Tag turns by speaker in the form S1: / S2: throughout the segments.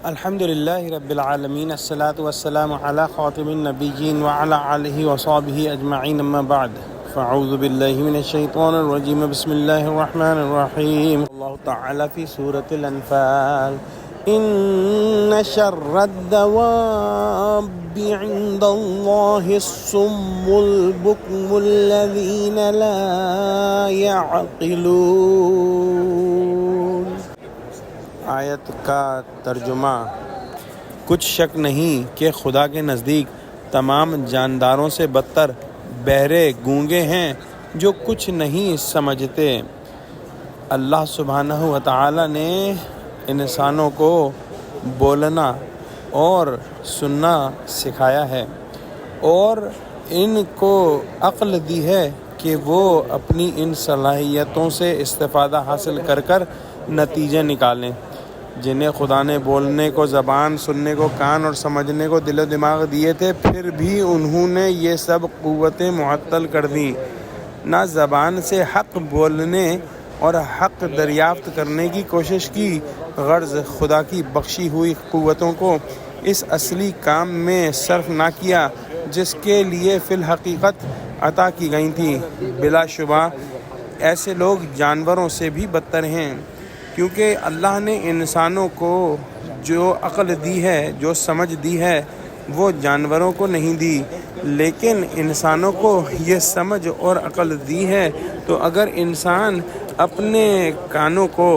S1: الحمد للہ رب العالمین الصلاۃ والسلام علی خاتم النبیین وعلی آلہ وصحبہ اجمعین اما بعد فاعوذ باللہ من الشیطان الرجیم بسم اللہ الرحمن الرحیم اللہ تعالی فی سورۃ الانفال ان شر الدواب عند اللہ الصم البکم الذین لا يعقلون۔ آیت کا ترجمہ: کچھ شک نہیں کہ خدا کے نزدیک تمام جانداروں سے بدتر بہرے گونگے ہیں جو کچھ نہیں سمجھتے۔ اللہ سبحانہ و تعالی نے انسانوں کو بولنا اور سننا سکھایا ہے اور ان کو عقل دی ہے کہ وہ اپنی ان صلاحیتوں سے استفادہ حاصل کر نتیجے نکالیں۔ جنہیں خدا نے بولنے کو زبان، سننے کو کان اور سمجھنے کو دل و دماغ دیے تھے، پھر بھی انہوں نے یہ سب قوتیں معطل کر دیں۔ نہ زبان سے حق بولنے اور حق دریافت کرنے کی کوشش کی، غرض خدا کی بخشی ہوئی قوتوں کو اس اصلی کام میں صرف نہ کیا جس کے لیے فی الحقیقت عطا کی گئی تھیں۔ بلا شبہ ایسے لوگ جانوروں سے بھی بدتر ہیں، کیونکہ اللہ نے انسانوں کو جو عقل دی ہے، جو سمجھ دی ہے، وہ جانوروں کو نہیں دی، لیکن انسانوں کو یہ سمجھ اور عقل دی ہے۔ تو اگر انسان اپنے کانوں کو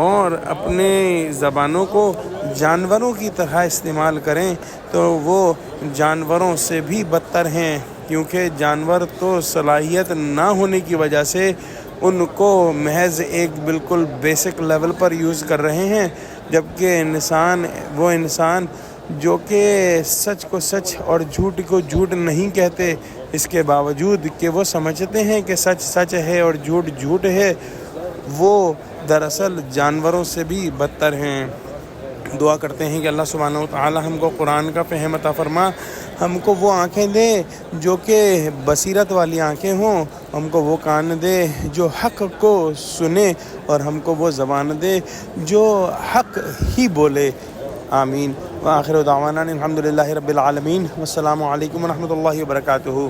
S1: اور اپنے زبانوں کو جانوروں کی طرح استعمال کریں تو وہ جانوروں سے بھی بدتر ہیں، کیونکہ جانور تو صلاحیت نہ ہونے کی وجہ سے ان کو محض ایک بالکل بیسک لیول پر یوز کر رہے ہیں، جبکہ وہ انسان جو کہ سچ کو سچ اور جھوٹ کو جھوٹ نہیں کہتے، اس کے باوجود کہ وہ سمجھتے ہیں کہ سچ سچ ہے اور جھوٹ جھوٹ ہے، وہ دراصل جانوروں سے بھی بدتر ہیں۔ دعا کرتے ہیں کہ اللہ سبحانہ و تعالی ہم کو قرآن کا فہم عطا فرما، ہم کو وہ آنکھیں دے جو کہ بصیرت والی آنکھیں ہوں، ہم کو وہ کان دے جو حق کو سنے، اور ہم کو وہ زبان دے جو حق ہی بولے۔ آمین۔ وآخر دعوانا الحمد للہ رب العالمین، والسلام علیکم ورحمۃ اللہ وبرکاتہ۔